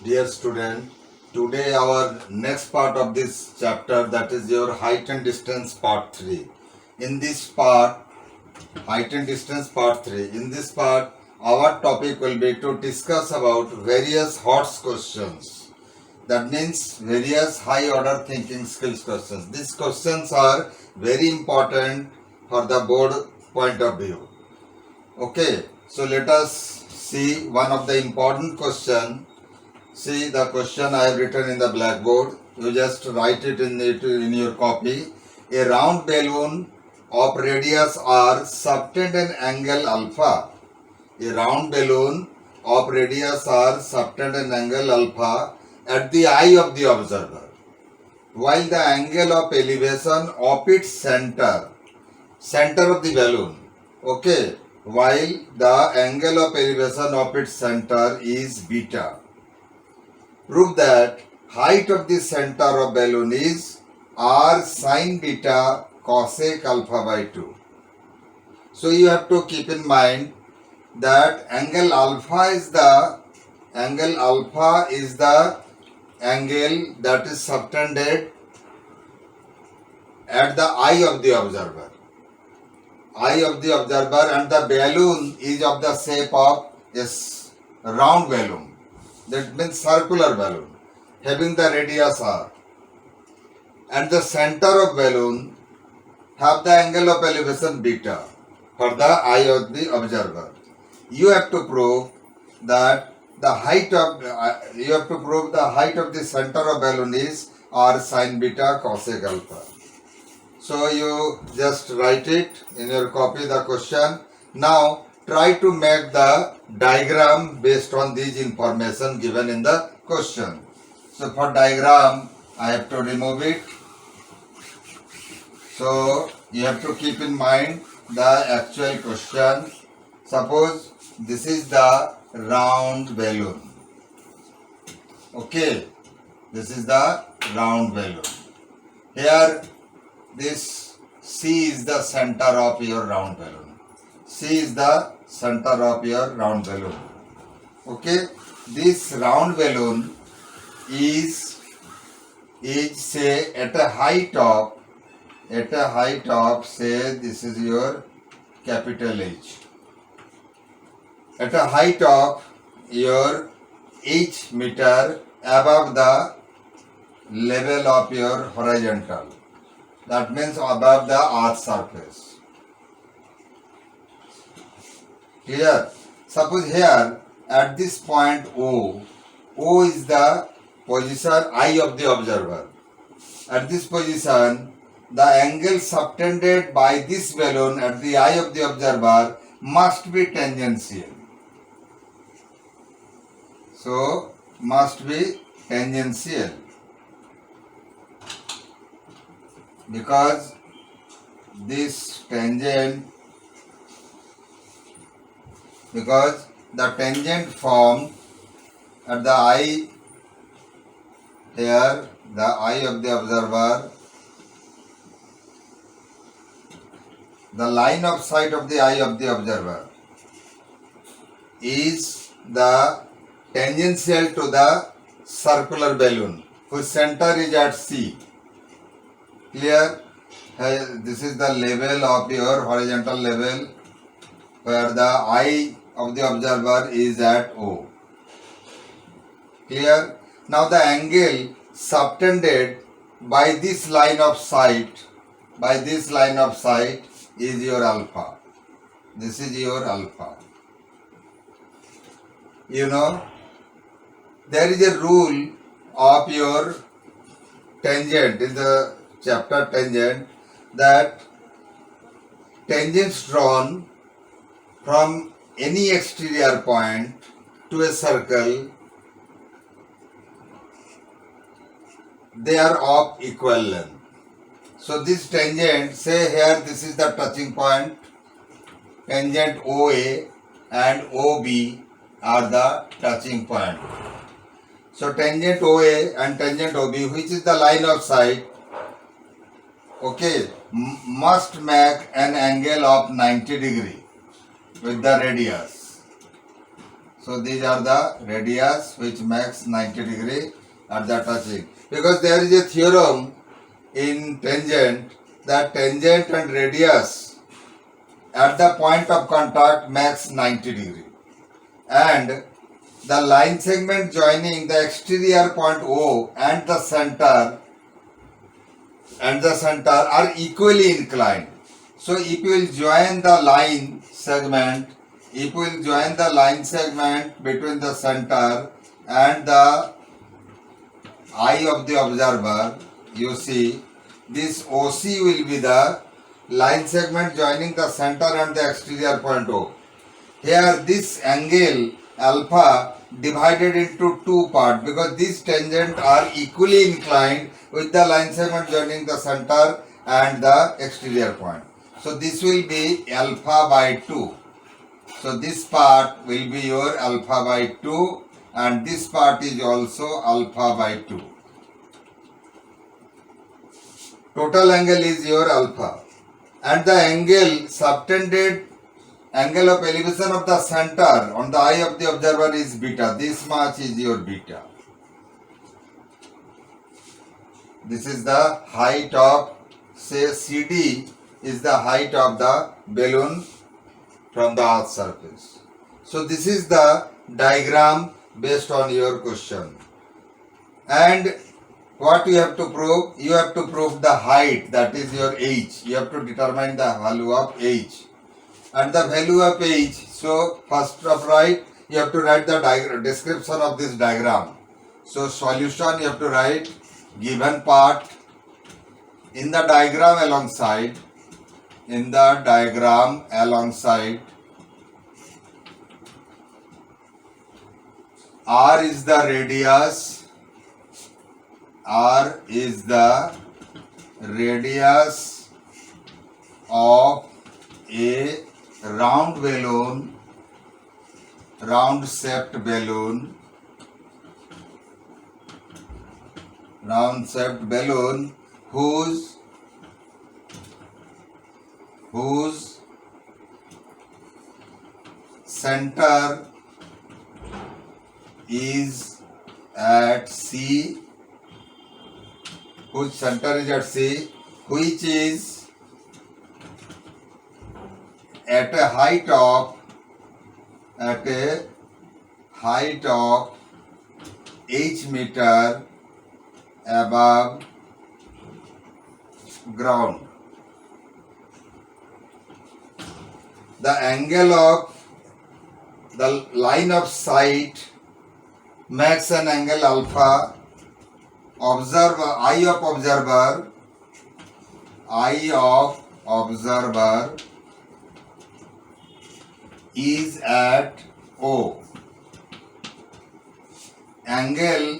Dear student, today our next part of this chapter, that is your height and distance part 3. In this part, height and distance part 3, in this part our topic will be to discuss about various HOTS questions. That means various high order thinking skills questions. These questions are very important for the board point of view. Okay, so let us see one of the important question. See the question I have written in the blackboard. You just write it in your copy. A round balloon of radius r subtend an angle alpha. A round balloon of radius r subtend an angle alpha at the eye of the observer, while the angle of elevation of its center of the balloon, okay, while the angle of elevation of its center is beta. Prove that height of the center of balloon is r sine beta cosec alpha by 2. So you have to keep in mind that angle alpha is the angle that is subtended at the eye of the observer. And the balloon is of the shape of a round balloon. That means circular balloon having the radius r, and the center of balloon have the angle of elevation beta for the eye of the observer. You have to prove that the height of the center of balloon is r sine beta cosec alpha. So you just write it in your copy, the question. Now try to make the diagram based on these information given in the question. So for diagram, I have to remove it. So you have to keep in mind the actual question. Suppose this is the round balloon. Okay, this is the round balloon. Here this C is the center of your round balloon. C is the center of your round balloon. Okay, this round balloon is say at a height of say this is your capital H. At a height of your H meter above the level of your horizontal. That means above the earth surface. Clear? Suppose here at this point O is the position eye of the observer. At this position, the angle subtended by this balloon at the eye of the observer must be tangential. So, must be tangential, because the tangent formed at the eye here, the eye of the observer, the line of sight of the eye of the observer is the tangential to the circular balloon whose center is at C. Clear? This is the level of your horizontal level where the eye of the observer is at O. Clear? Now the angle subtended by this line of sight is your alpha. This is your alpha. You know, there is a rule of your tangent in the chapter tangent, that tangents drawn from any exterior point to a circle, they are of equal length. So this tangent, say here this is the touching point, tangent OA and OB are the touching point. So tangent OA and tangent OB, which is the line of sight, okay, must make an angle of 90 degree with the radius. So these are the radius which makes 90 degree at the touching. Because there is a theorem in tangent that tangent and radius at the point of contact makes 90 degree. And the line segment joining the exterior point O and the center are equally inclined. So if you will join the line segment, between the center and the eye of the observer, you see this OC will be the line segment joining the center and the exterior point O. Here this angle alpha divided into two parts because these tangents are equally inclined with the line segment joining the center and the exterior point. So this will be alpha by 2. So this part will be your alpha by 2 and this part is also alpha by 2. Total angle is your alpha and the angle subtended angle of elevation of the center on the eye of the observer is beta. This much is your beta. This is the height of, say, CD is the height of the balloon from the earth surface. So this is the diagram based on your question. And what you have to prove? You have to prove the height, that is your h. You have to determine the value of h. And the value of h, so first of right, you have to write the description of this diagram. So solution you have to write given part in the diagram alongside, R is the radius of a round shaped balloon whose center is at C, which is at a height of h meter above ground. The angle of the line of sight makes an angle alpha. Eye of observer is at O. Angle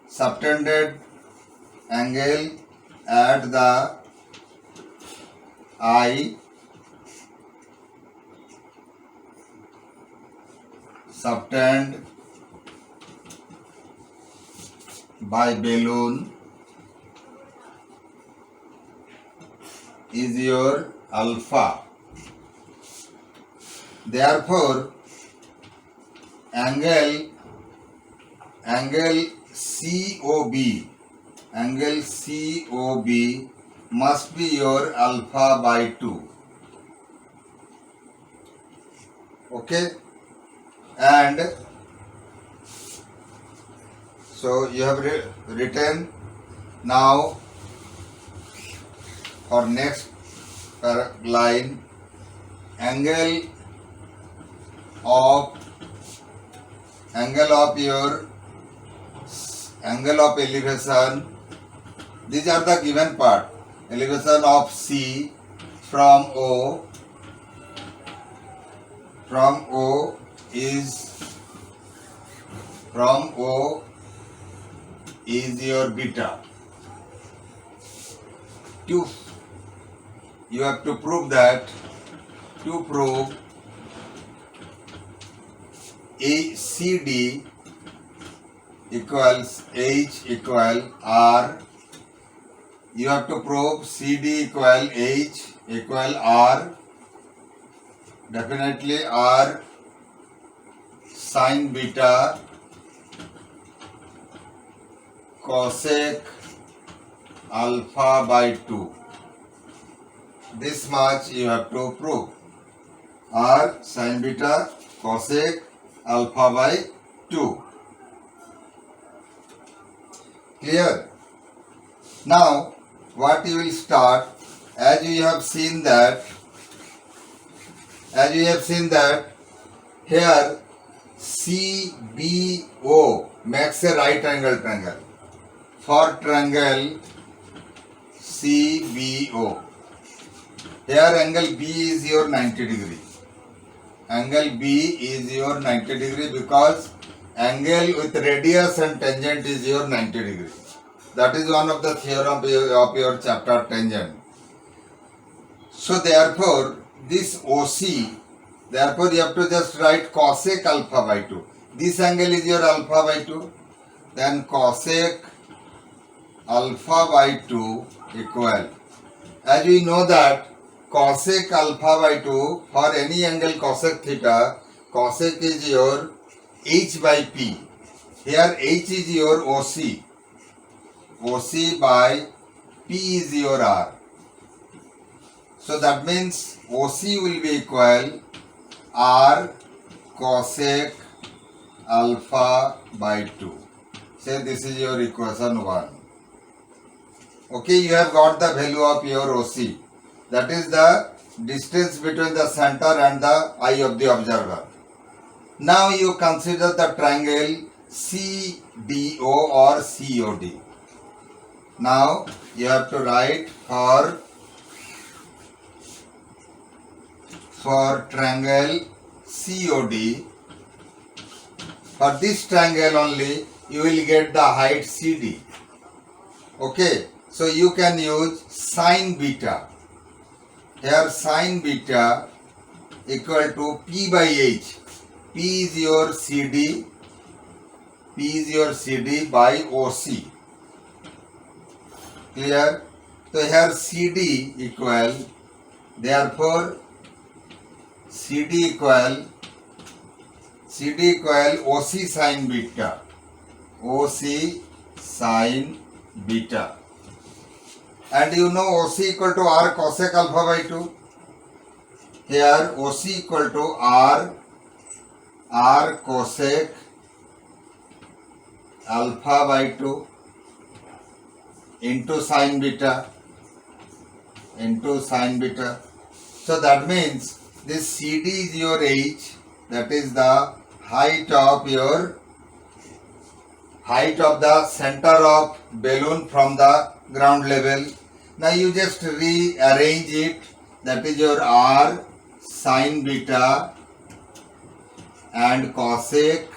subtended angle at the eye subtended by balloon is your alpha. Therefore, angle COB must be your alpha by 2. Okay, and so you have written. Now for next line, angle of elevation. These are the given part. Elevation of C from O is your beta. You have to prove that. To prove CD equals H equal R you have to prove CD equal H equal R, definitely R sin beta cosec alpha by 2. This much you have to prove. R sin beta cosec alpha by 2. Clear? Now what you will start, as you have seen that here CBO makes a right angle triangle. For triangle CBO, here angle B is your 90 degree. Angle B is your 90 degree because angle with radius and tangent is your 90 degree. That is one of the theorem of your chapter tangent. So therefore, this OC, therefore you have to just write cosec alpha by 2. This angle is your alpha by 2. Then cosec alpha by 2 equal. As we know that cosec alpha by 2 for any angle cosec theta, cosec is your H by P. Here H is your OC. OC by P is your R. So that means OC will be equal R cosec alpha by 2. Say this is your equation 1. Okay, you have got the value of your OC. That is the distance between the center and the eye of the observer. Now you consider the triangle CDO or COD. Now you have to write for triangle COD. For this triangle only you will get the height CD. Okay, so you can use sin beta. Here sin beta equal to P by H. P is your CD. P is your CD by OC. Clear? So here CD equal, therefore CD equal OC sin beta. OC sin beta. And you know OC equal to R cosec alpha by 2. Here OC equal to R cosec alpha by 2 into sin beta. So that means this CD is your H, that is the height of the center of balloon from the ground level. Now you just rearrange it, that is your R sin beta and cosec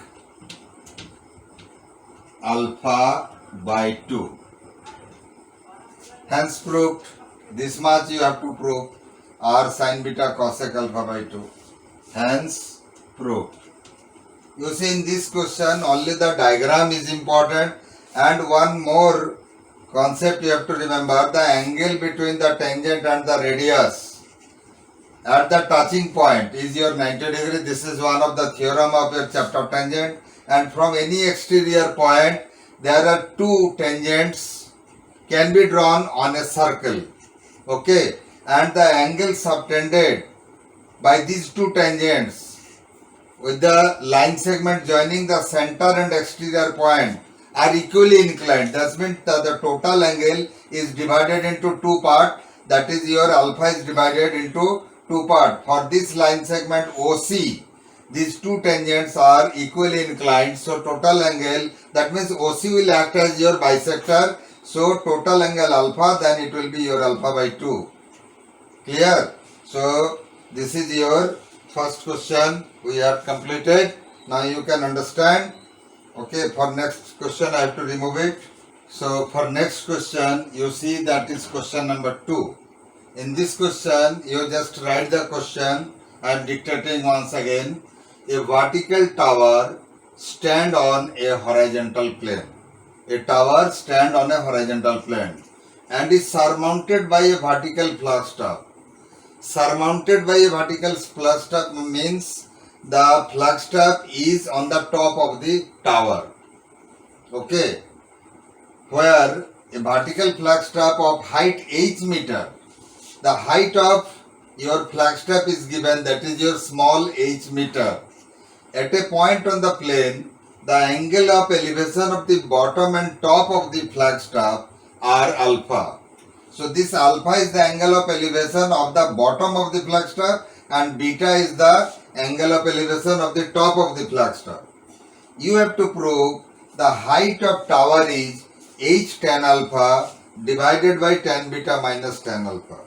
alpha by 2. Hence proved. This much you have to prove. R sin beta cosec alpha by 2. Hence proved. You see, in this question only the diagram is important, and one more concept you have to remember: the angle between the tangent and the radius at the touching point is your 90 degree. This is one of the theorem of your chapter tangent, and from any exterior point there are two tangents can be drawn on a circle. Okay, and the angle subtended by these two tangents with the line segment joining the center and exterior point are equally inclined. That means the total angle is divided into two parts. That is, your alpha is divided into two parts. For this line segment OC, these two tangents are equally inclined. So total angle, that means OC will act as your bisector. So total angle alpha, then it will be your alpha by 2. Clear? So this is your first question we have completed. Now you can understand. Okay, for next question I have to remove it. So for next question, you see that is question number 2. In this question, you just write the question. I am dictating once again. A vertical tower stand on a horizontal plane. A tower stand on a horizontal plane. and is surmounted by a vertical flagstaff. Surmounted by a vertical flagstaff means the flagstaff is on the top of the tower. Okay, where a vertical flagstaff of height h meter, the height of your flagstaff is given, that is your small h meter. At a point on the plane, the angle of elevation of the bottom and top of the flagstaff are alpha. So this alpha is the angle of elevation of the bottom of the flagstaff and beta is the angle of elevation of the top of the flagstaff. You have to prove the height of tower is h tan alpha divided by tan beta minus tan alpha.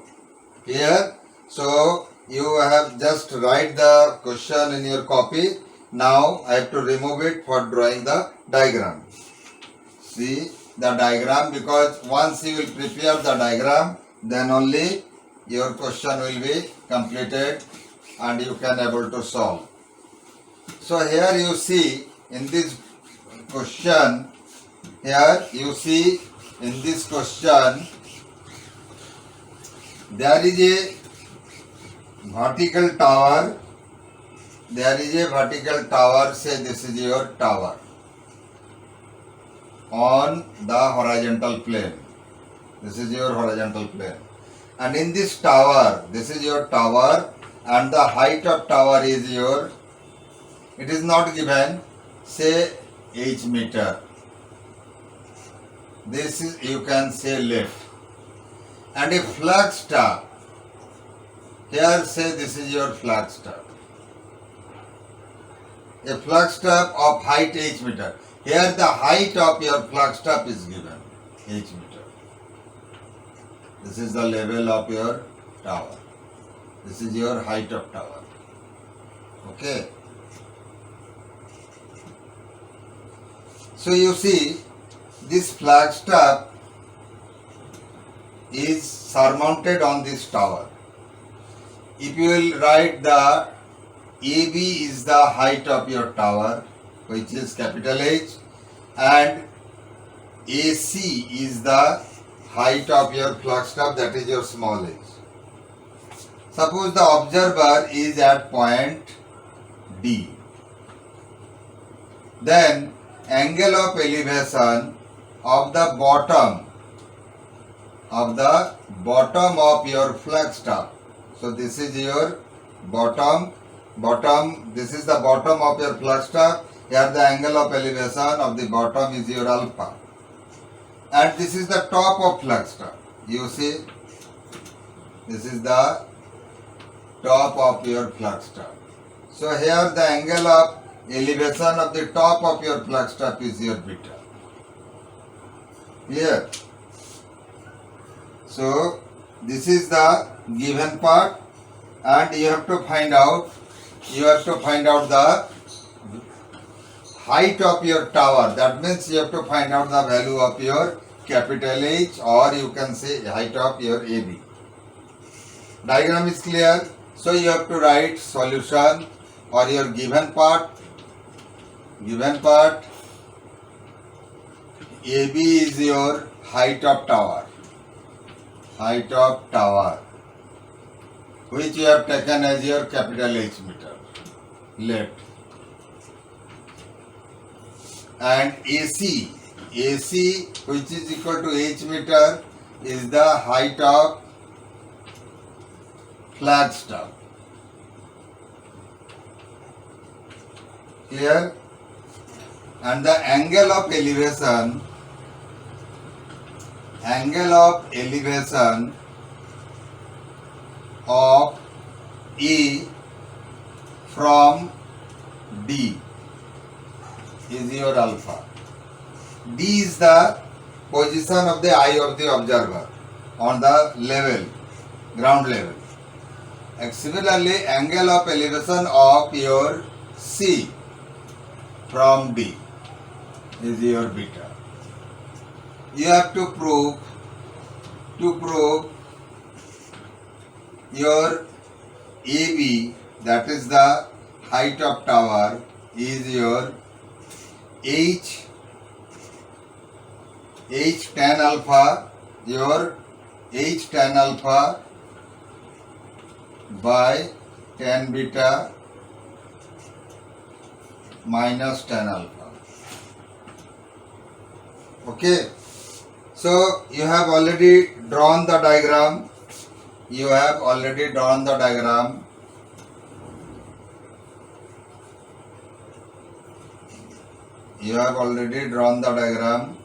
Here, so you have just write the question in your copy. Now I have to remove it for drawing the diagram. See the diagram, because once you will prepare the diagram, then only your question will be completed and you can able to solve. So here you see in this question, here you see in this question, there is a vertical tower. There is a vertical tower, say this is your tower on the horizontal plane. This is your horizontal plane. And in this tower, this is your tower and the height of tower is your, it is not given, say h meter. This is, you can say left. And a flagstaff, here say this is your flagstaff. A flagstaff of height h meter. Here the height of your flagstaff is given h meter. This is the level of your tower. This is your height of tower. Okay. So you see this flagstaff is surmounted on this tower. If you will write the AB is the height of your tower, which is capital H, and AC is the height of your flagstaff, that is your small h. Suppose the observer is at point D. Then angle of elevation of the bottom of your flagstaff. So this is your bottom, this is the bottom of your flagstaff. Here the angle of elevation of the bottom is your alpha. And this is the top of flagstaff. You see, this is the top of your flagstaff. So here the angle of elevation of the top of your flagstaff is your beta. Here. So this is the given part, and you have to find out the height of your tower. That means you have to find out the value of your capital H, or you can say height of your AB. Diagram is clear. So you have to write solution or your given part. AB is your height of tower, which you have taken as your capital H meter, left. And AC, which is equal to H meter, is the height of flagstaff. Clear? And the angle of elevation of E from D is your alpha. D is the position of the eye of the observer on the level, ground level. And similarly, angle of elevation of your C from D is your beta. You have to prove your AB, that is the height of tower, is your H tan alpha, your h tan alpha by tan beta minus tan alpha. Okay, so you have already drawn the diagram. You have already drawn the diagram. You have already drawn the diagram.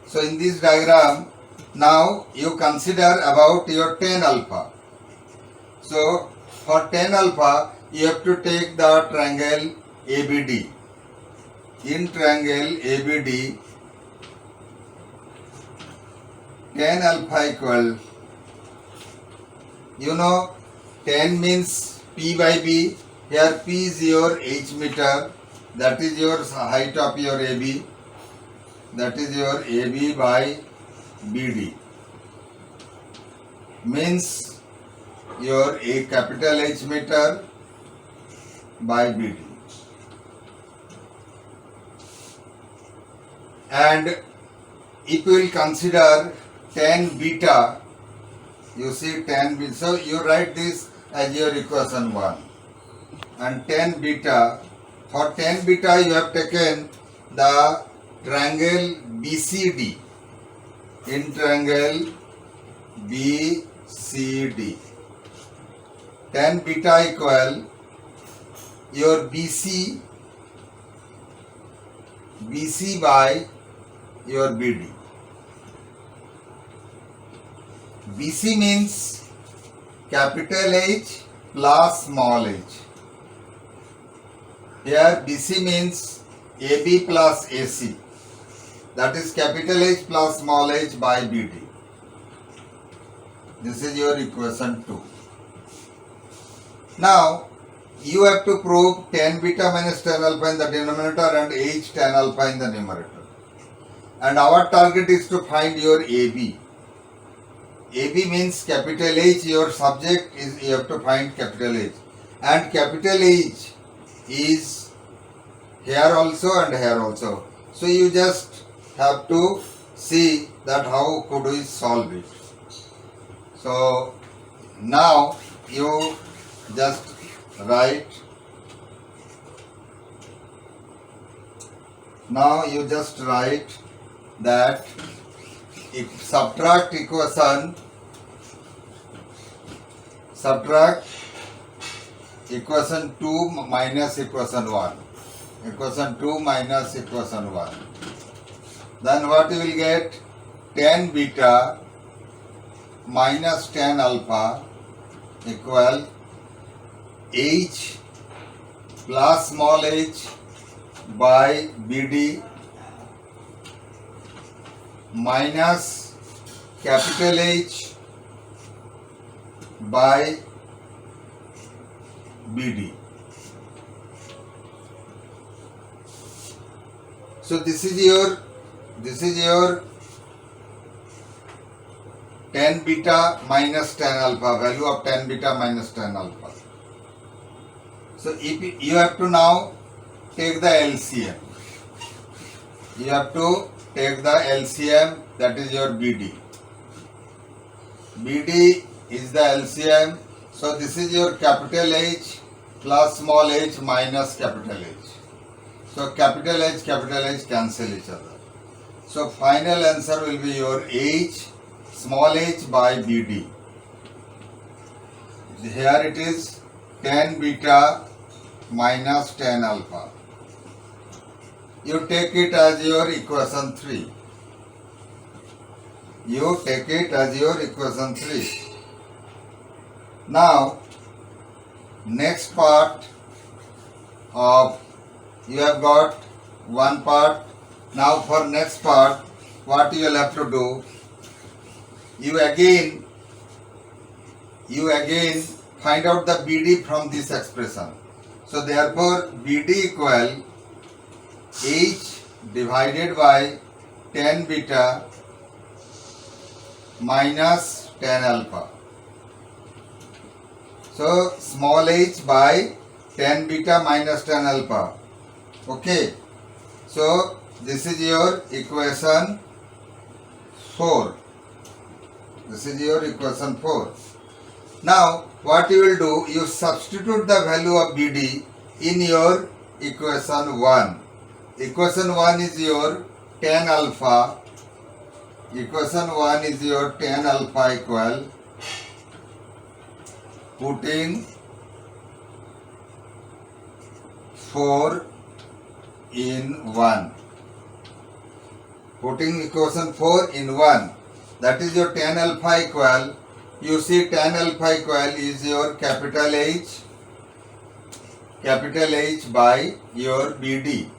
So in this diagram, now you consider about your tan alpha. So for tan alpha, you have to take the triangle ABD. In triangle ABD, tan alpha equal, you know, tan means P by B. Here P is your h meter, that is your height of your AB, that is your AB by BD, means your a capital H meter by BD. And if you will consider tan beta, you see tan beta, so you write this as your equation 1. And tan beta, for tan beta you have taken the triangle BCD. In triangle BCD, tan beta equal your BC by your BD. BC means capital H plus small h. Here BC means AB plus AC, that is capital H plus small h by BD. This is your equation 2. Now you have to prove tan beta minus tan alpha in the denominator and h tan alpha in the numerator. And our target is to find your AB. AB means capital H, your subject is, you have to find capital H. And capital H is here also and here also. So you just have to see that how could we solve it. So now you just write. Now you just write that if subtract equation 2 minus equation 1. Equation 2 minus equation 1. Then what you will get? Tan beta minus tan alpha equal h plus small h by BD minus capital H by BD. So this is your tan beta minus tan alpha, value of tan beta minus tan alpha. So if you have to now take the LCM. You have to take the LCM, that is your BD. BD is the LCM. So this is your capital H plus small h minus capital H. So capital H cancel each other. So final answer will be your H small h by BD. Here it is tan beta minus tan alpha. You take it as your equation 3. You take it as your equation 3. Now, next part of, you have got one part. Now for next part, what you will have to do, you again find out the BD from this expression. So therefore, BD equal H divided by tan beta minus tan alpha. So small h by tan beta minus tan alpha. Okay. So this is your equation 4. This is your equation 4. Now, what you will do, you substitute the value of BD in your equation 1. Equation 1 is your tan alpha. Equation 1 is your tan alpha equal, putting 4 in 1. Putting equation 4 in 1. That is your tan alpha equal. You see tan alpha equal is your capital H by your BD.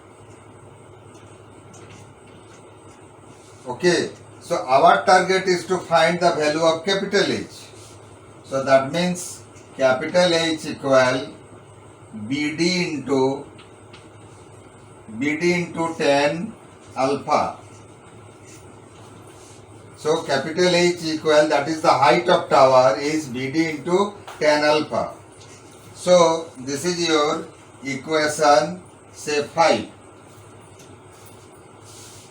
Okay. So our target is to find the value of capital H. So that means capital H equal BD into tan alpha. So capital H equal, that is the height of tower, is BD into tan alpha. So this is your equation, say 5.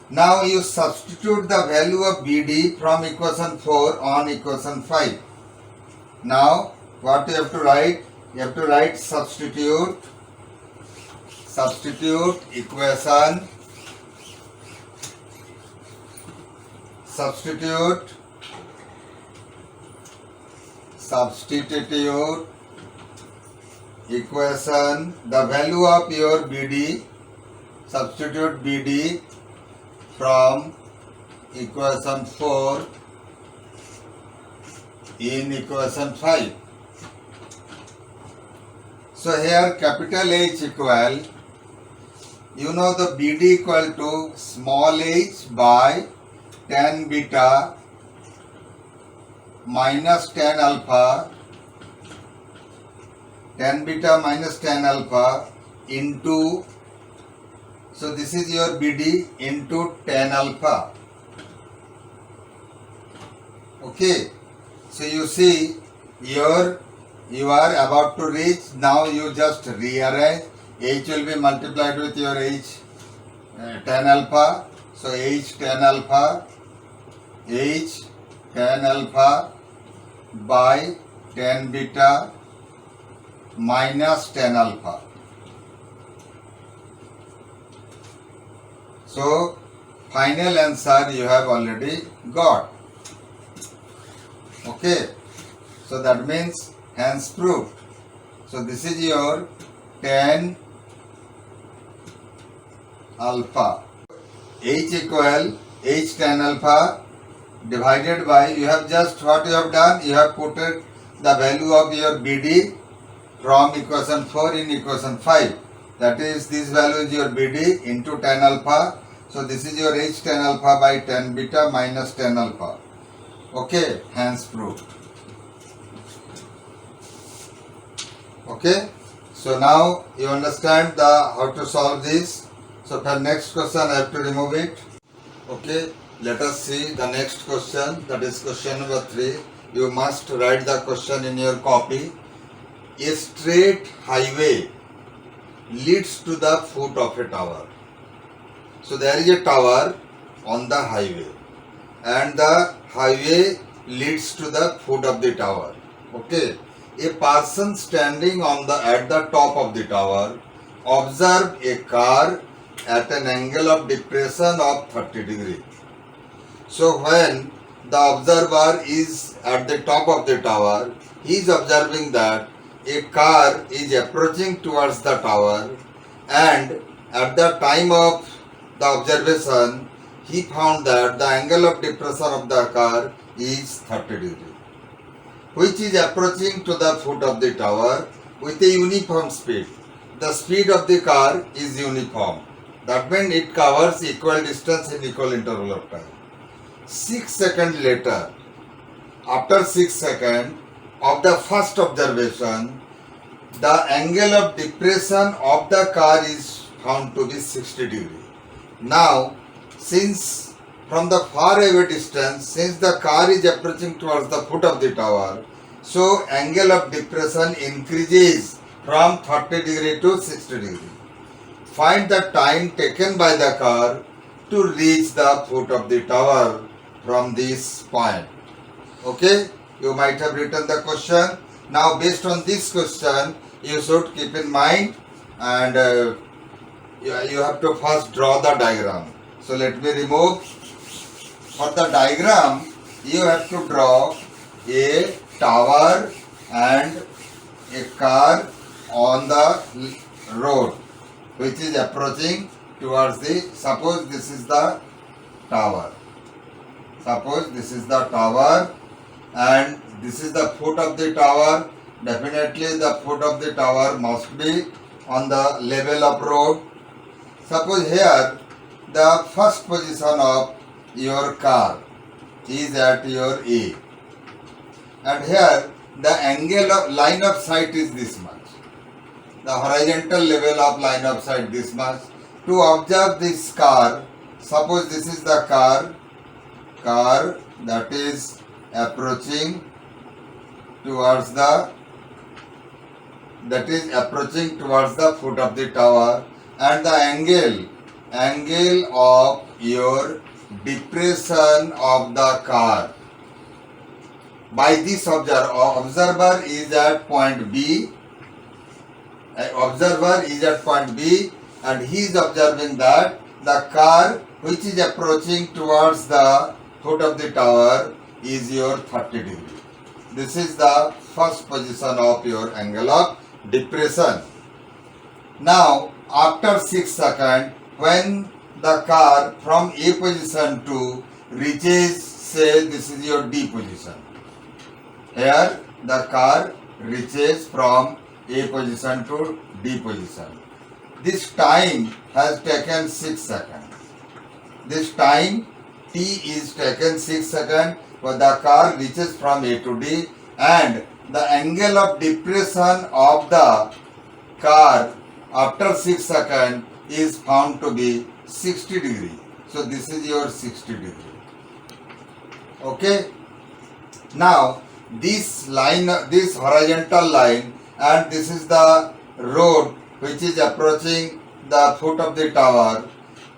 Now you substitute the value of BD from equation 4 on equation 5. Now what you have to write? You have to write substitute equation, substitute equation, the value of your BD, substitute BD from equation 4 in equation 5. So here capital H equal, you know the BD equal to small h by tan beta minus tan alpha, tan beta minus tan alpha into, so this is your BD into tan alpha. Okay, so you see here you are about to reach, now you just rearrange, h will be multiplied with your h tan alpha, so h tan alpha by tan beta minus tan alpha. So final answer you have already got. Okay, so that means hence proved. So this is your tan alpha. H equal h tan alpha divided by, you have just what you have done, you have put the value of your BD from equation 4 in equation 5. That is, this value is your BD into tan alpha. So this is your h tan alpha by tan beta minus tan alpha. Okay, hence proved. Okay, so now you understand how to solve this. So for next question I have to remove it. Okay, let us see the next question, that is question number 3. You must write the question in your copy. A straight highway leads to the foot of a tower. So there is a tower on the highway and the highway leads to the foot of the tower. Okay, a person standing at the top of the tower observed a car at an angle of depression of 30 degrees. So when the observer is at the top of the tower, he is observing that a car is approaching towards the tower, and at the time of the observation he found that the angle of depression of the car is 30 degrees, which is approaching to the foot of the tower with a uniform speed. The speed of the car is uniform. That means it covers equal distance in equal interval of time. 6 seconds later, after 6 seconds of the first observation, the angle of depression of the car is found to be 60 degrees. Now, since from the far away distance, since the car is approaching towards the foot of the tower, so angle of depression increases from 30 degree to 60 degree. Find the time taken by the car to reach the foot of the tower from this point. Okay, you might have written the question. Now based on this question, you should keep in mind, and you have to first draw the diagram. So let me remove. For the diagram, you have to draw a tower and a car on the road which is approaching towards the, suppose this is the tower. Suppose this is the tower and this is the foot of the tower. Definitely the foot of the tower must be on the level of road. Suppose here the first position of your car is at your A, and here the angle of line of sight is this much. The horizontal level of line of sight this much. To observe this car, suppose this is the car that is approaching towards the foot of the tower, and the angle of your depression of the car by this observer is at point B. Observer is at point B and he is observing that the car which is approaching towards the foot of the tower is your 30 degree. This is the first position of your angle of depression. Now after 6 seconds, when the car from A position to reaches, say this is your D position. Here the car reaches from A position to D position. This time has taken 6 seconds. This time T is taken 6 seconds, but the car reaches from A to D, and the angle of depression of the car after 6 seconds is found to be 60 degree. So this is your 60 degree. Okay. Now this line, this horizontal line, and this is the road which is approaching the foot of the tower,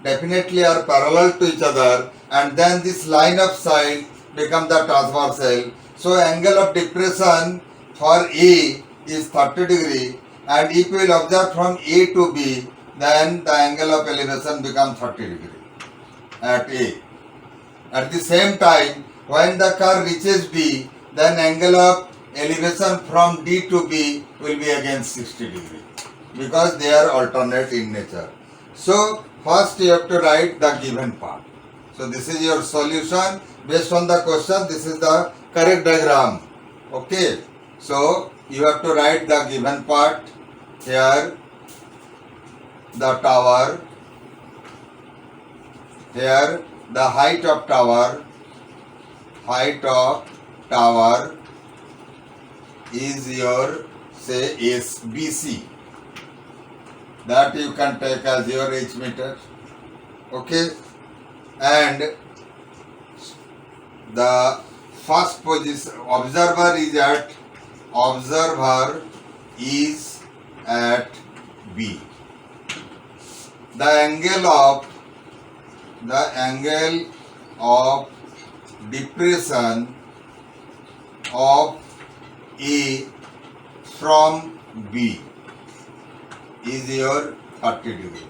definitely are parallel to each other, and then this line of sight become the transversal. So angle of depression for A is 30 degree, and if we will observe from A to B, then the angle of elevation becomes 30 degree at A. At the same time, when the car reaches D, then angle of elevation from D to B will be again 60 degree, because they are alternate in nature. So first you have to write the given part. So this is your solution based on the question. This is the correct diagram. Okay. So you have to write the given part. Here the tower, here the height of tower is your, say, SBC. That you can take as your H meter. Okay. And the first position, observer is at B. The angle of depression of A from B is your 30 degree,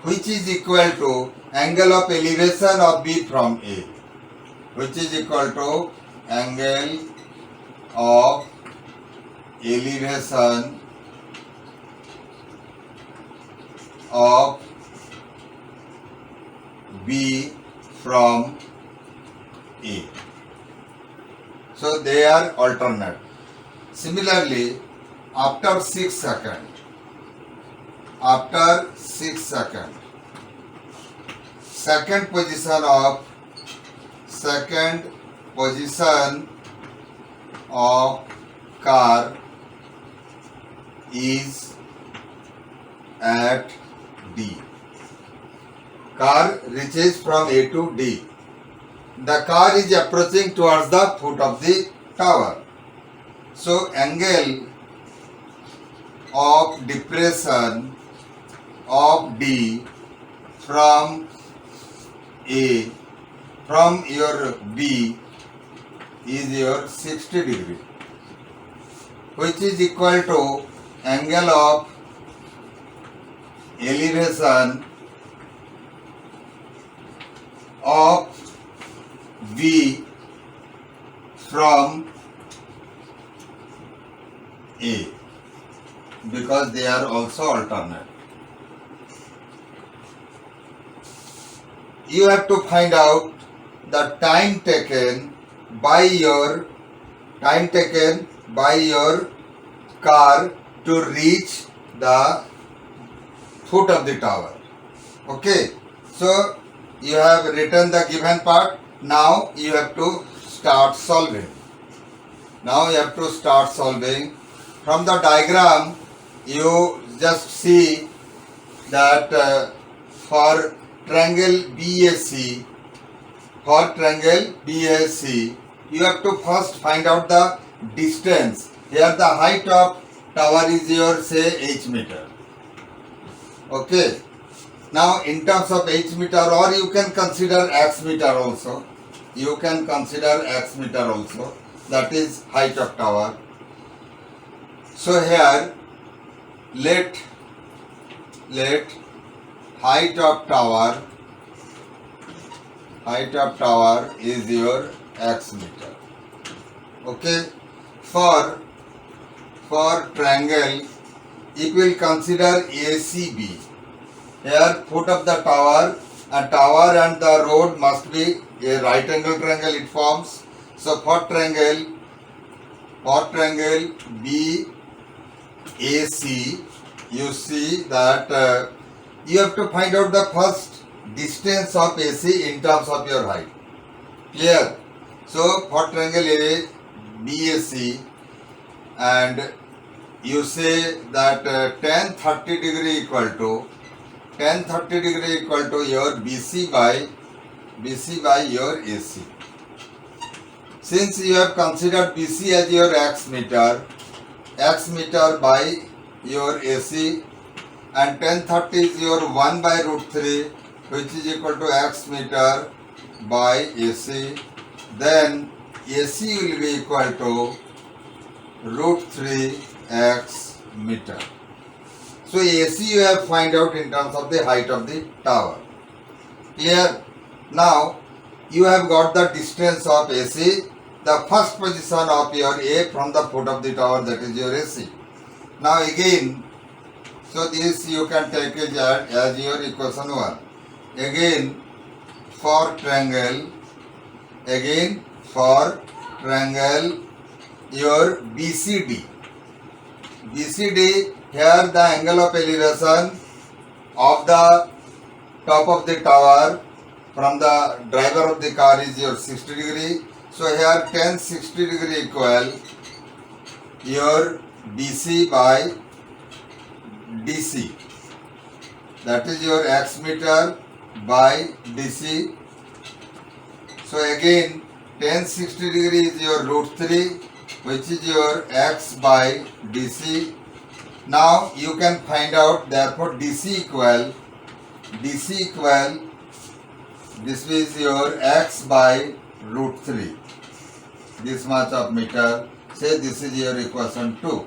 which is equal to angle of elevation of B from A, which is equal to angle of elevation of B from A. So they are alternate. Similarly, after 6 seconds, second position of car is at D. Car reaches from A to D. The car is approaching towards the foot of the tower. So angle of depression of D from A, from your B, is your 60 degree, which is equal to angle of elevation of V from A, because they are also alternate. You have to find out the time taken by your car to reach the foot of the tower. Okay, so you have written the given part. Now you have to start solving. From the diagram, you just see that for triangle BAC, you have to first find out the distance. Here the height of tower is your say h meter. Okay. Now in terms of h meter, or you can consider x meter also. That is height of tower. So here let height of tower is your x meter. Okay. For triangle, it will consider ACB. Here foot of the tower and the road must be a right angle triangle it forms. So for triangle BAC, you see that you have to find out the first distance of AC in terms of your height. Clear? So for triangle BAC, and you say that tan 30 degree equal to your BC by your AC. Since you have considered BC as your x meter by your AC, and tan 30 is your 1 by root 3, which is equal to x meter by AC, then AC will be equal to root 3 x meter. So AC you have find out in terms of the height of the tower. Clear? Now you have got the distance of AC, the first position of your A from the foot of the tower, that is your AC. Now again, so this you can take it as your equation 1. Again for triangle your BCD, here the angle of elevation of the top of the tower from the driver of the car is your 60 degree. So here tan 60 degree equal your BC by DC, that is your x meter by DC. So again tan 60 degree is your root 3, which is your x by DC. Now you can find out, therefore DC equal this is your x by root 3, this much of meter. Say this is your equation 2.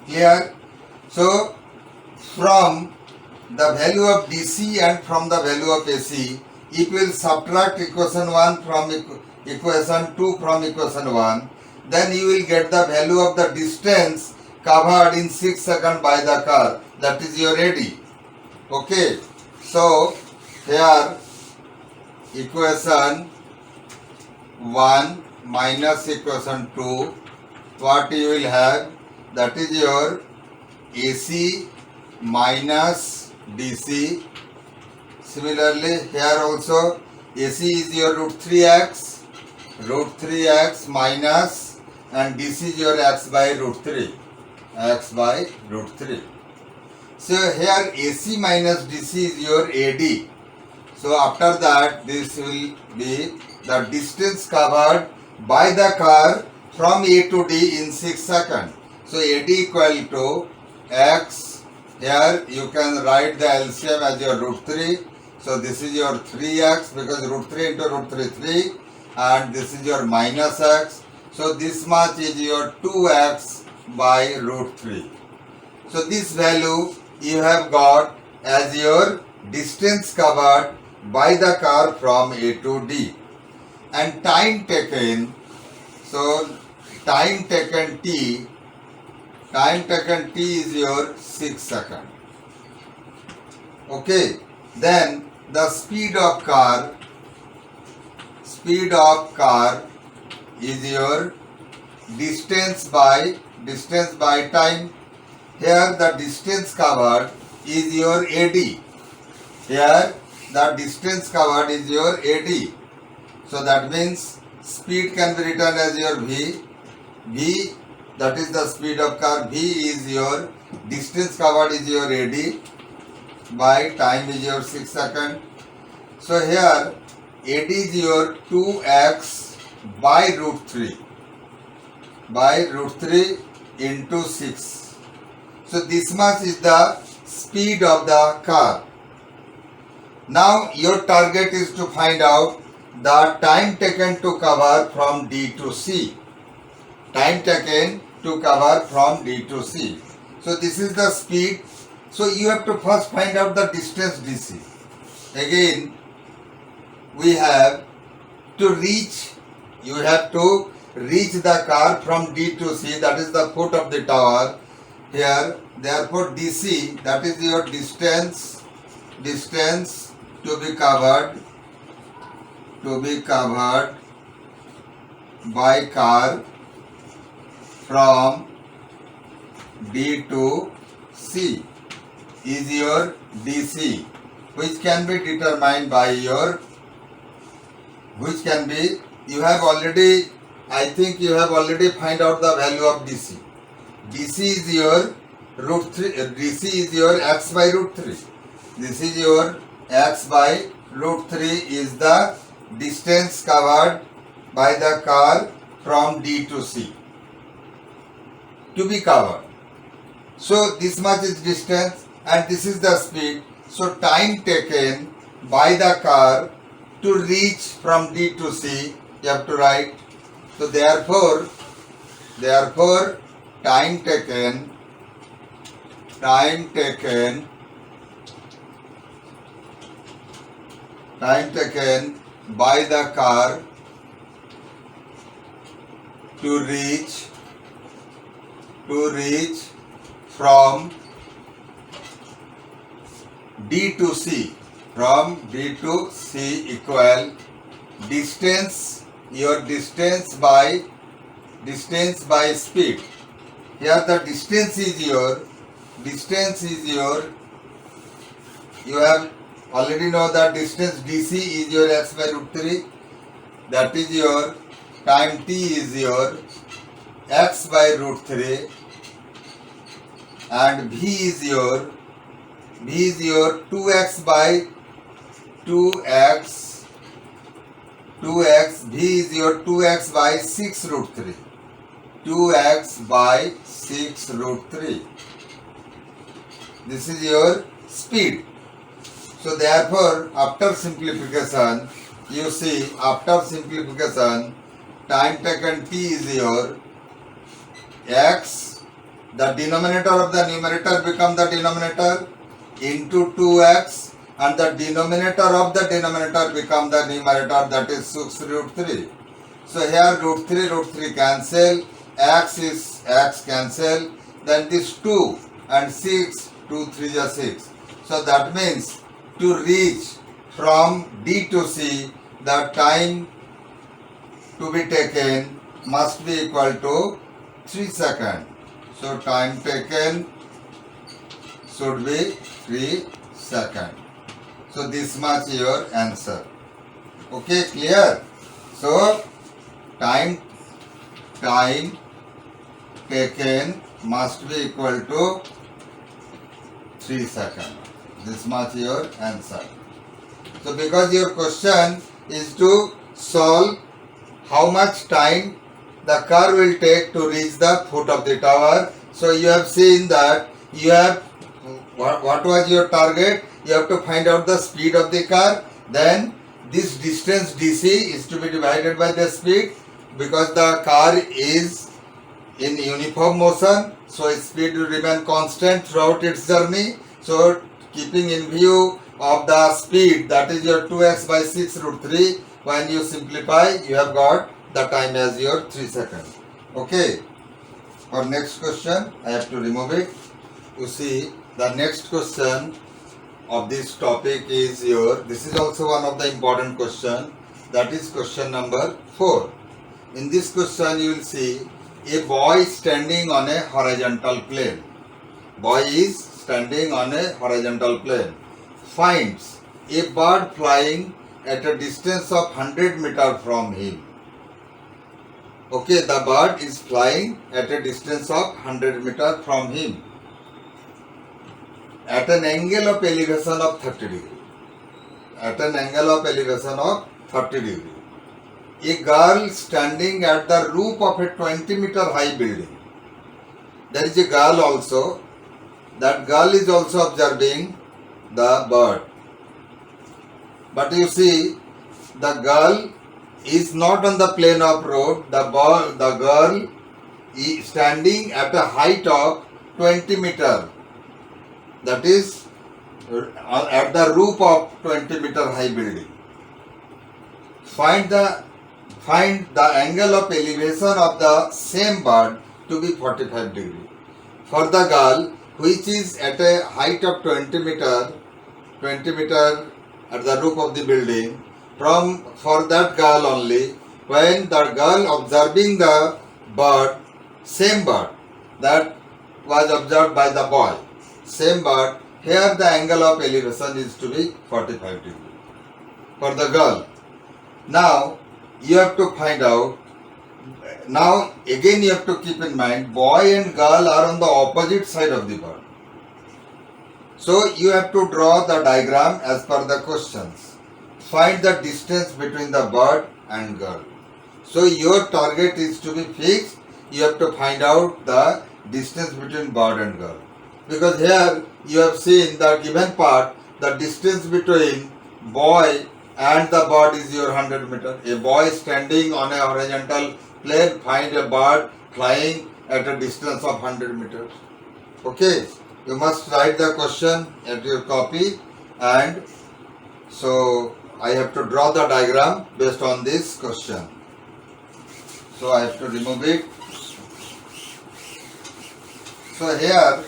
Clear? So from the value of DC and from the value of AC, it will subtract equation 1 from equation 2 from equation 1. Then you will get the value of the distance covered in 6 seconds by the car, that is your AD. Okay. So here equation 1 minus equation 2, what you will have, that is your AC minus DC. Similarly here also AC is your root 3x minus, and DC is your x by root 3. So here AC minus DC is your AD. So after that this will be the distance covered by the car from A to D in 6 seconds. So AD equal to x, here you can write the LCM as your root 3. So this is your 3x, because root 3 into root 3 3, and this is your minus x. So this much is your 2x by root 3. So this value you have got as your distance covered by the car from A to D. And time taken, so time taken t is your 6 seconds. Okay, then the speed of car is your distance by time. Here the distance covered is your AD. Here the distance covered is your AD. So that means speed can be written as your V. V, that is the speed of car. V is your distance covered is your AD by time is your 6 seconds. So here AD is your 2x by root 3 into 6. So this much is the speed of the car. Now your target is to find out the time taken to cover from D to C. Time taken to cover from D to C. So this is the speed. So you have to first find out the distance DC. Again, we have to reach the car from D to C, that is the foot of the tower. Here, therefore DC, that is your distance to be covered by car from D to C is your DC, which can be determined by your, you have already find out the value of DC. DC is your root 3, DC is your x by root 3. This is your x by root 3 is the distance covered by the car from D to C to be covered. So this much is distance and this is the speed. So time taken by the car to reach from D to C, you have to write. So therefore time taken by the car to reach from D to C, equal distance, your distance by speed. Here the distance is your, you have already know that distance DC is your x by root 3, that is your time t is your x by root 3, and V is your 2x by 2x, V is your 2x by 6 root 3, 2x by 6 root 3. This is your speed. So therefore, after simplification, you see, time taken t is your x, the denominator of the numerator become the denominator, into 2x, and the denominator of the denominator become the numerator, that is 6 root 3. So here root 3 cancel, x cancel, then this 2 and 6, 2 3 is 6. So that means to reach from D to C, the time to be taken must be equal to 3 seconds. So time taken should be 3 seconds. So this much your answer. Okay, clear? So time taken must be equal to 3 seconds. This much your answer. So because your question is to solve how much time the car will take to reach the foot of the tower. So you have seen that you have, what was your target? You have to find out the speed of the car, then this distance DC is to be divided by the speed, because the car is in uniform motion, so its speed will remain constant throughout its journey. So keeping in view of the speed, that is your 2x by 6 root 3, when you simplify, you have got the time as your 3 seconds. Okay. For next question, I have to remove it. You see, the next question of this topic is this is also one of the important question, that is question number 4. In this question you will see a boy standing on a horizontal plane. Boy is standing on a horizontal plane. Finds a bird flying at a distance of 100 meters from him. Okay, the bird is flying at a distance of 100 meters from him at an angle of elevation of 30 degree. At an angle of elevation of 30 degree. A girl standing at the roof of a 20-meter high building. There is a girl also. That girl is also observing the bird. But you see, the girl is not on the plane of road. The girl is standing at a height of 20 meter. That is at the roof of 20-meter high building. Find the angle of elevation of the same bird to be 45 degree. For the girl, which is at a height of 20 meter at the roof of the building, for that girl only, when the girl observing the bird, same bird that was observed by the boy, same bird, here the angle of elevation is to be 45 degree for the girl. Now you have to find out, now again you have to keep in mind, boy and girl are on the opposite side of the bird. So you have to draw the diagram as per the questions. Find the distance between the bird and girl. So your target is to be fixed. You have to find out the distance between bird and girl. Because here you have seen the given part, the distance between boy and the bird is your 100 meter. A boy standing on a horizontal plane, find a bird flying at a distance of 100 meters. Okay, you must write the question at your copy, and so I have to draw the diagram based on this question. So I have to remove it. So here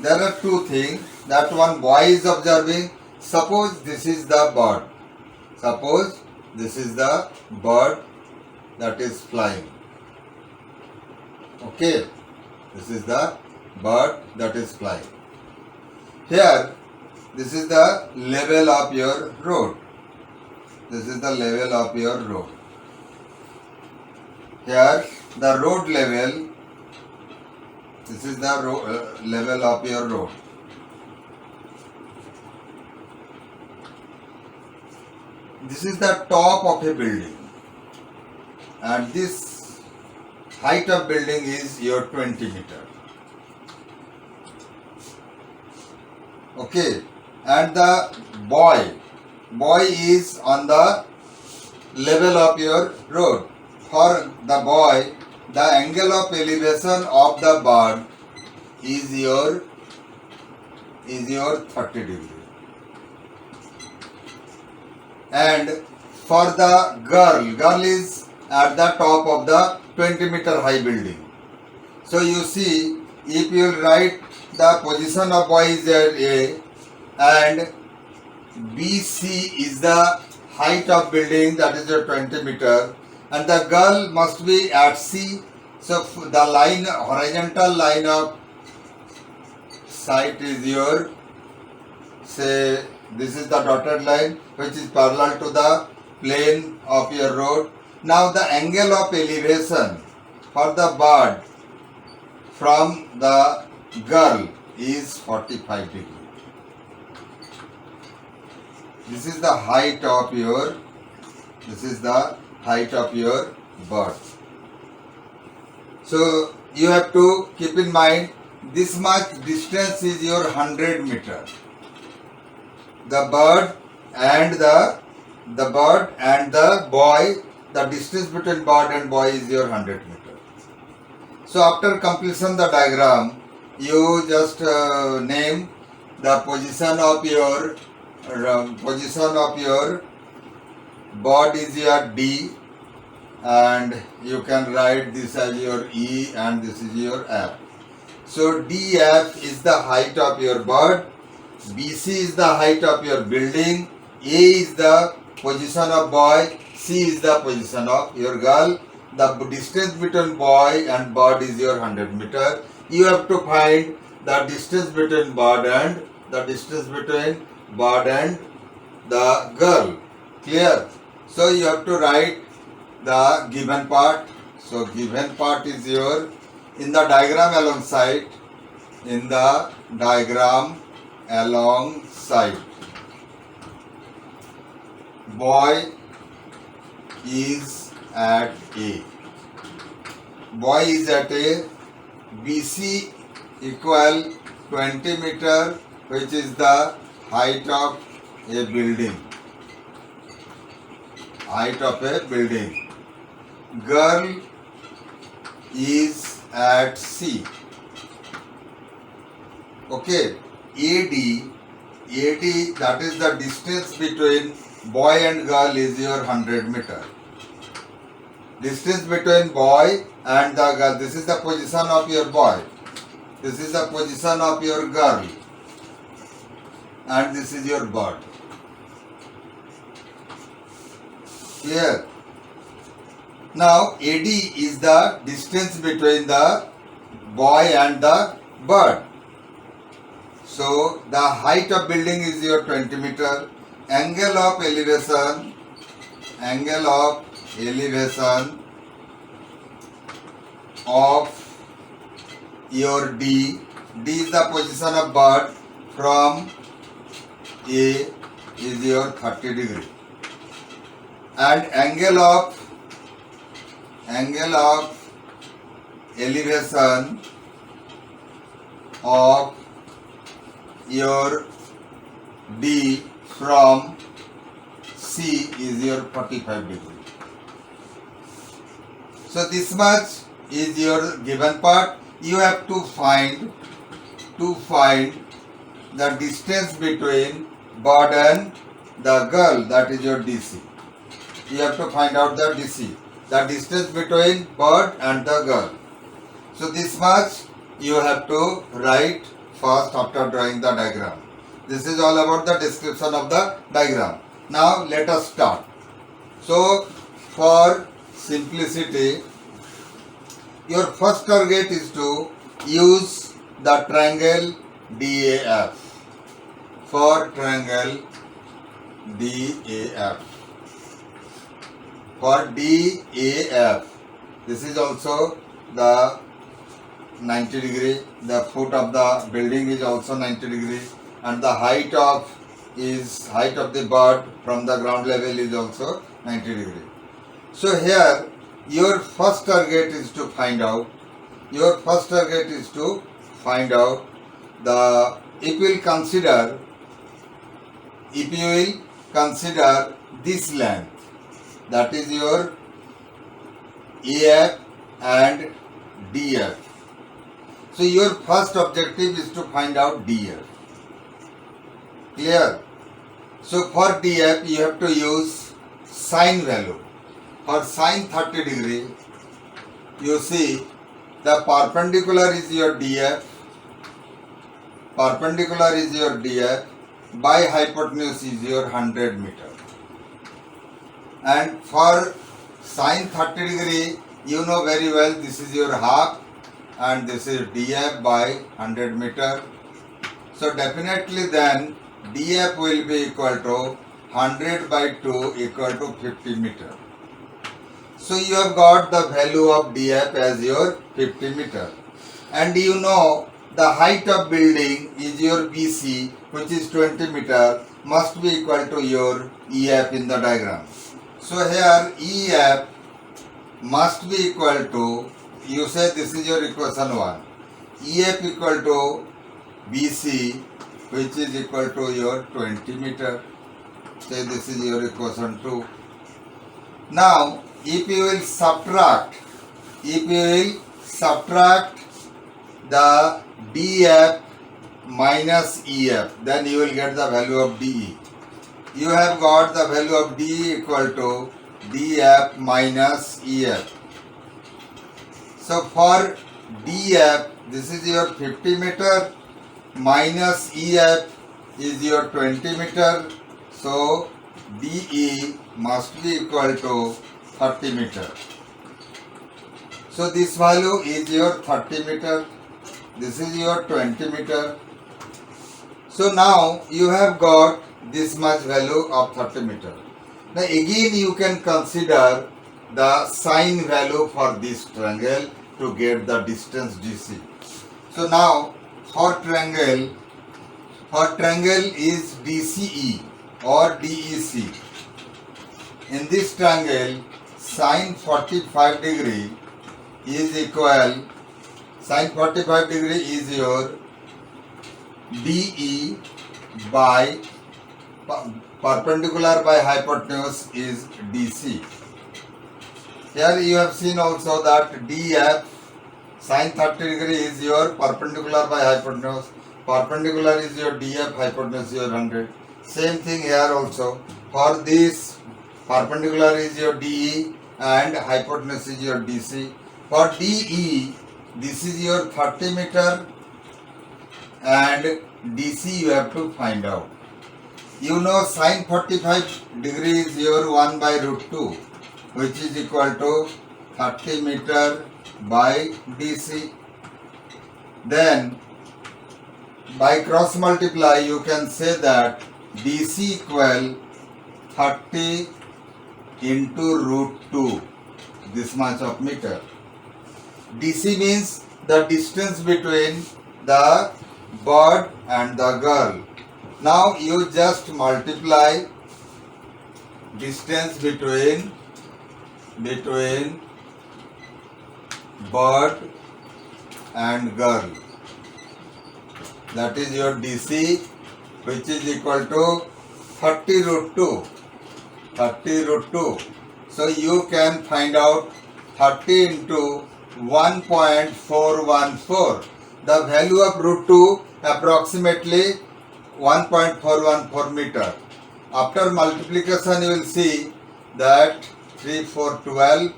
there are two things. That one boy is observing. Suppose this is the bird. Suppose this is the bird that is flying. Okay, this is the bird that is flying. Here, this is the level of your road. This is the level of your road. Here, the road level. This is the level of your road. This is the top of a building, and this height of building is your 20 meter. Okay, and the boy is on the level of your road. For the boy, the angle of elevation of the bird is your 30 degree. And for the girl is at the top of the 20 meter high building. So you see, if you write the position of boy is at A and BC is the height of building, that is your 20 meter, and the girl must be at C. So the line, horizontal line of sight is your, say, this is the dotted line which is parallel to the plane of your road. Now the angle of elevation for the bird from the girl is 45 degree. This is the height of your bird. So you have to keep in mind, this much distance is your 100 meter. The bird and the the bird and the boy, the distance between bird and boy is your 100 meter. So after completion the diagram, you just name the position of your bird is your D, and you can write this as your E and this is your F. So DF is the height of your bird, BC is the height of your building, A is the position of boy, C is the position of your girl. The distance between boy and bird is your 100 meter. You have to find the distance between bird and the girl. Clear? So you have to write the given part. So given part is your, in the diagram alongside, boy is at A. Boy is at A. BC equal 20 meter, which is the height of a building. Girl is at C. Okay. AD, that is the distance between boy and girl is your 100 meter. Distance between boy and the girl, this is the position of your boy, this is the position of your girl, and this is your bird. Here, now AD is the distance between the boy and the bird. So the height of building is your 20 meter. Angle of elevation of your D is the position of bird from A is your 30 degree. And angle of elevation of your D from C is your 45 degree. So this much is your given part. You have to find the distance between bird and the girl, that is your DC. You have to find out the DC, the distance between bird and the girl. So this much you have to write first after drawing the diagram. This is all about the description of the diagram. Now let us start. So for simplicity, your first target is to use the triangle DAF. For triangle DAF. For DAF, this is also the 90 degree. The foot of the building is also 90 degree, and the height of the bird from the ground level is also 90 degree. So here your first target is to find out the, if you will consider this length, that is your AF and DF. So your first objective is to find out DF. Clear? So for DF you have to use sine value. For sine 30 degree, you see the perpendicular is your DF, by hypotenuse is your 100 meter. And for sine 30 degree, you know very well this is your half and this is DF by 100 meter. So definitely then DF will be equal to 100 by 2 equal to 50 meter. So you have got the value of DF as your 50 meter. And you know the height of building is your BC, which is 20 meter, must be equal to your EF in the diagram. So here EF must be equal to, you say this is your equation 1. EF equal to BC, which is equal to your 20 meter. Say this is your equation 2. Now, if you will subtract the DF minus EF, then you will get the value of DE. You have got the value of DE equal to DF minus EF. So for DF, this is your 50 meter minus EF is your 20 meter. So DE must be equal to 30 meter. So this value is your 30 meter. This is your 20 meter. So now you have got this much value of 30 meter. Now again you can consider the sine value for this triangle to get the distance DC. So now for triangle is DCE or DEC. In this triangle, sine 45 degree is equal, sine 45 degree is your DE by perpendicular by hypotenuse is DC. Here you have seen also that DF sine 30 degree is your perpendicular by hypotenuse. Perpendicular is your DF, hypotenuse is your 100. Same thing here also. For this, perpendicular is your DE and hypotenuse is your DC. For DE, this is your 30 meter and DC you have to find out. You know sine 45 degree is your 1 by root 2, which is equal to 30 meter by DC. Then by cross multiply you can say that DC equal 30 into root 2, this much of meter. DC means the distance between the bird and the girl. Now you just multiply distance between bird and girl. That is your DC, which is equal to 30 root 2. 30 root 2. So you can find out 30 into 1.414. The value of root 2 approximately 1.414 meter. After multiplication you will see that 3, 4, 12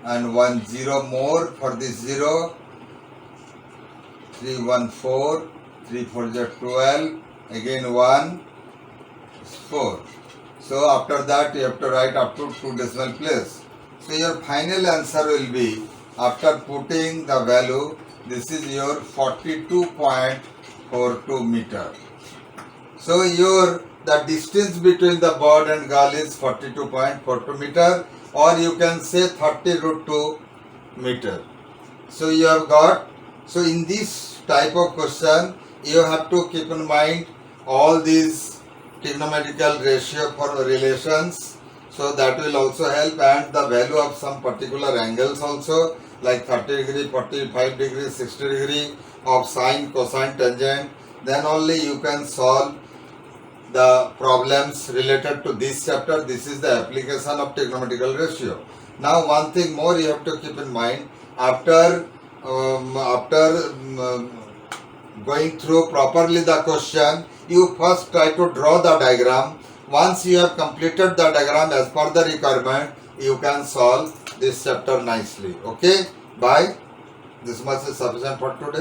and 1 0 more for this 0. 3, 1, 4, 3, 4 is 12, again 1, 4. So after that you have to write up to 2 decimal place. So your final answer will be, after putting the value, this is your 42.42 meter. So the distance between the bird and girl is 42.42 meter, or you can say 30 root 2 meter. So you have got, so in this type of question you have to keep in mind all these trigonometrical ratio for relations, so that will also help, and the value of some particular angles also, like 30 degree, 45 degree, 60 degree of sine, cosine, tangent. Then only you can solve the problems related to this chapter. This is the application of trigonometrical ratio. Now one thing more you have to keep in mind, after going through properly the question, you first try to draw the diagram. Once you have completed the diagram as per the requirement, you can solve this chapter nicely. Okay, bye. This much is sufficient for today.